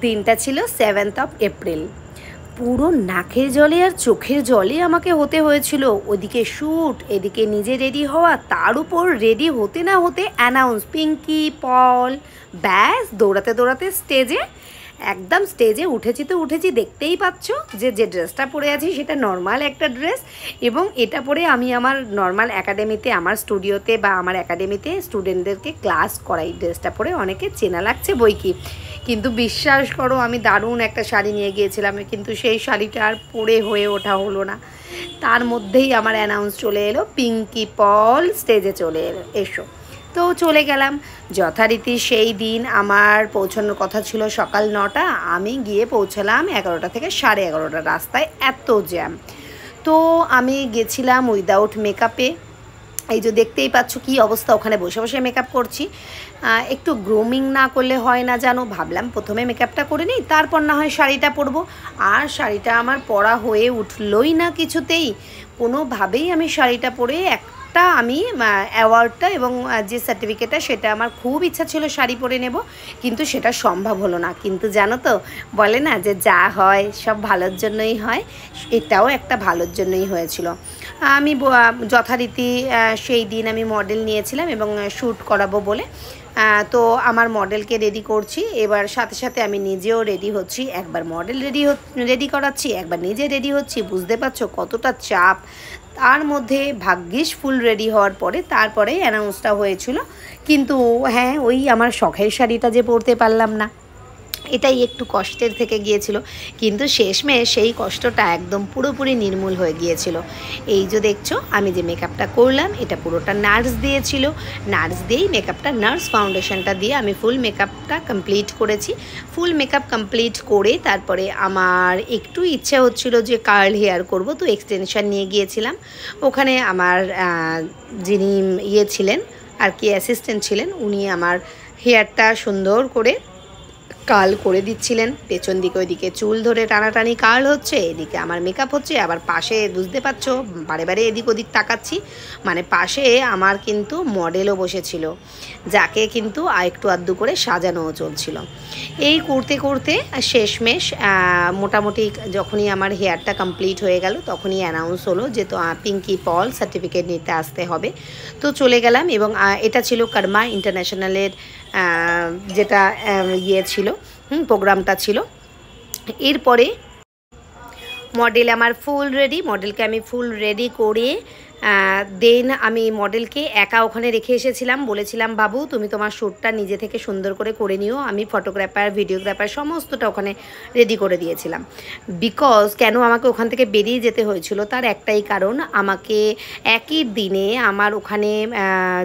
দিনটা ছিল 7th April. পুরো নাকের জলে আর চোখের জলে আমাকে হতে হয়েছিল। ওদিকে শ্যুট, এদিকে নিজে রেডি হওয়া, তার উপর রেডি হতে না হতে অ্যানাউন্স পিঙ্কি পল। ব্যাস দৌড়াতে দৌড়াতে স্টেজে, একদম স্টেজে উঠেছি তো উঠেছি, দেখতেই পাচ্ছ যে যে ড্রেসটা পরে আছি সেটা নর্মাল একটা ড্রেস, এবং এটা পরে আমি আমার নর্মাল একাডেমিতে, আমার স্টুডিওতে বা আমার একাডেমিতে স্টুডেন্টদেরকে ক্লাস করাই। ড্রেসটা পরে অনেকে চেনা লাগছে বই কি, কিন্তু বিশ্বাস করো আমি দারুণ একটা শাড়ি নিয়ে গিয়েছিলাম, কিন্তু সেই শাড়িটা আর পরে হয়ে ওঠা হলো না। তার মধ্যেই আমার অ্যানাউন্স চলে এলো, পিঙ্কি পল স্টেজে চলে এসো। তো চলে গেলাম। যথারীতি সেই দিন আমার পৌঁছানোর কথা ছিল সকাল 9টা, আমি গিয়ে পৌঁছালাম 11টা থেকে 11:30। রাস্তায় এত জ্যাম। তো আমি গেছিলাম উইদাউট মেকআপে। এই যে দেখতেই পাচ্ছ কি অবস্থা, ওখানে বসে বসে মেকআপ করছি। একটু গ্রুমিং না করলে হয় না জানো, ভাবলাম প্রথমে মেকআপটা করে নিই, তারপর না হয় শাড়িটা পরবো। আর শাড়িটা আমার পরা হয়ে উঠলই না কিছুতেই। কোনোভাবেই আমি শাড়িটা পরে আমি অ্যাওয়ার্ডটা এবং যে সার্টিফিকেটটা, সেটা আমার খুব ইচ্ছা ছিল শাড়ি পরে নেব, কিন্তু সেটা সম্ভব হলো না। কিন্তু জানো তো, বলে না যে যা হয় সব ভালোর জন্যই হয়, এটাও একটা ভালোর জন্যই হয়েছিল। আমি যথারীতি সেই দিন আমি মডেল নিয়েছিলাম এবং শ্যুট করাবো বলে। তো আমার মডেলকে রেডি করছি, এবার সাথে সাথে আমি নিজেও রেডি হচ্ছি। একবার মডেল রেডি করাচ্ছি, একবার নিজে রেডি হচ্ছি। বুঝতে পারছো কতটা চাপ। তার মধ্যে ভাগ্যিস ফুল রেডি হওয়ার পরে তারপরে অ্যানাউন্সটা হয়েছিল। কিন্তু হ্যাঁ, ওই আমার শখের শাড়িটা যে পরতে পারলাম না, এটাই একটু কষ্টের থেকে গিয়েছিল। কিন্তু শেষমেশ সেই কষ্টটা একদম পুরোপুরি নির্মূল হয়ে গিয়েছিল। এই যে দেখছো আমি যে মেকআপটা করলাম, এটা পুরোটা নার্স দিয়েছিল। নার্স দিয়েই মেকআপটা, নার্স ফাউন্ডেশনটা দিয়ে আমি ফুল মেকআপটা কমপ্লিট করেছি। ফুল মেকআপ কমপ্লিট করে তারপরে আমার একটু ইচ্ছা হচ্ছিল যে কার্ল হেয়ার করব, তো এক্সটেনশন নিয়ে গিয়েছিলাম। ওখানে আমার যিনি ছিলেন আর কি, অ্যাসিস্ট্যান্ট ছিলেন, উনি আমার হেয়ারটা সুন্দর করে কার্ল করে দিচ্ছিলেন। পেছন দিকে ওইদিকে চুল ধরে টানাটানি কার্ল হচ্ছে, এদিকে আমার মেকআপ হচ্ছে। আবার পাশে বুঝতে পারছো বারে বারে এদিক ওদিক তাকাচ্ছি, মানে পাশে আমার কিন্তু মডেলও বসেছিল, যাকে কিন্তু একটু আধটু করে সাজানোও চলছিল। এই করতে করতে শেষমেশ মোটামুটি যখনই আমার হেয়ারটা কমপ্লিট হয়ে গেল, তখনই অ্যানাউন্স হলো যে তো পিঙ্কি পল সার্টিফিকেট নিতে আসতে হবে। তো চলে গেলাম, এবং এটা ছিল কর্মা ইন্টারন্যাশনালের যেটা ছিল, প্রোগ্রামটা ছিল। এরপরে মডেল আমার ফুল রেডি, মডেলকে আমি ফুল রেডি করে দেন আমি মডেলকে একা ওখানে রেখে এসেছিলাম। বলেছিলাম বাবু তুমি তোমার শ্যুটটা নিজে থেকে সুন্দর করে নিও। আমি ফটোগ্রাফার, ভিডিওগ্রাফার সমস্তটা ওখানে রেডি করে দিয়েছিলাম। বিকজ কেন আমাকে ওখান থেকে বেরিয়ে যেতে হয়েছিল, তার একটাই কারণ, আমাকে একই দিনে আমার ওখানে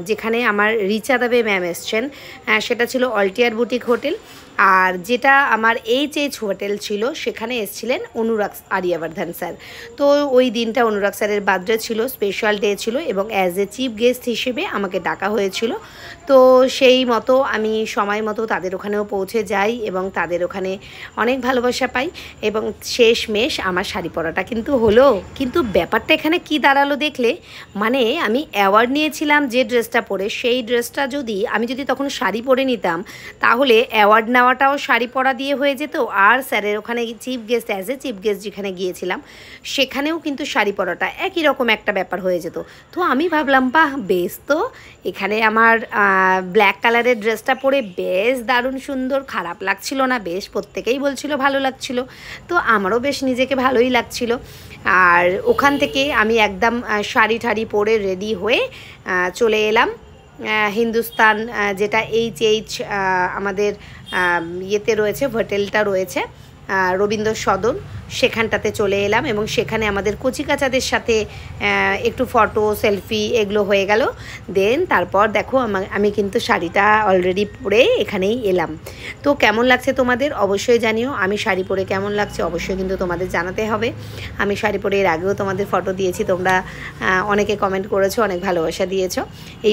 যেখানে আমার রিচা দেবে ম্যাম এসছেন, সেটা ছিল অল্টিয়ার বুটিক হোটেল। আর যেটা আমার এইচ হোটেল ছিল, সেখানে এসেছিলেন অনুরাগ আরিয়াবর্ধন স্যার। তো ওই দিনটা অনুরাগ স্যারের বার্থডে ছিল, স্পেশাল ডে ছিল, এবং অ্যাজ এ চিফ গেস্ট হিসেবে আমাকে ডাকা হয়েছিল। তো সেই মতো আমি সময় মতো তাদের ওখানেও পৌঁছে যাই এবং তাদের ওখানে অনেক ভালোবাসা পাই, এবং শেষমেশ আমার শাড়ি পরাটা কিন্তু হলো। কিন্তু ব্যাপারটা এখানে কি দাঁড়ালো দেখলে, মানে আমি অ্যাওয়ার্ড নিয়েছিলাম যে ড্রেসটা পরে, সেই ড্রেসটা আমি যদি তখন শাড়ি পরে নিতাম, তাহলে অ্যাওয়ার্ড নেওয়াটাও শাড়ি পরা দিয়ে হয়ে যেত, আর স্যারের ওখানে chief guest, as a chief guest যেখানে গিয়েছিলাম, সেখানেও কিন্তু শাড়ি পরাটা একই রকম একটা ব্যাপার হয়ে যেত। তো আমি ভাবলাম বাহ বেশ, তো এখানে আমার ব্ল্যাক কালারের ড্রেসটা পরে বেশ দারুণ সুন্দর, খারাপ লাগছিল না, বেশ প্রত্যেকেই বলছিল ভালো লাগছিল, তো আমারও বেশ নিজেকে ভালোই লাগছিল। আর ওখান থেকে আমি একদম শাড়ি ঠাড়ি পরে রেডি হয়ে চলে এলাম হিন্দুস্তান, যেটা আমাদের ইয়েতে রয়েছে, হোটেলটা রয়েছে রবীন্দ্র সদন, সেখানটাতে চলে এলাম। এবং সেখানে আমাদের কচিকাচাদের সাথে একটু ফটো সেলফি এগুলো হয়ে গেল। দেন তারপর দেখো আমি কিন্তু শাড়িটা অলরেডি পরে এখানেই এলাম। তো কেমন লাগছে তোমাদের অবশ্যই জানিও। আমি শাড়ি পরে কেমন লাগছে অবশ্যই কিন্তু তোমাদের জানাতে হবে। আমি শাড়ি পরে এর আগেও তোমাদের ফটো দিয়েছি, তোমরা অনেকে কমেন্ট করেছো, অনেক ভালোবাসা দিয়েছো। এই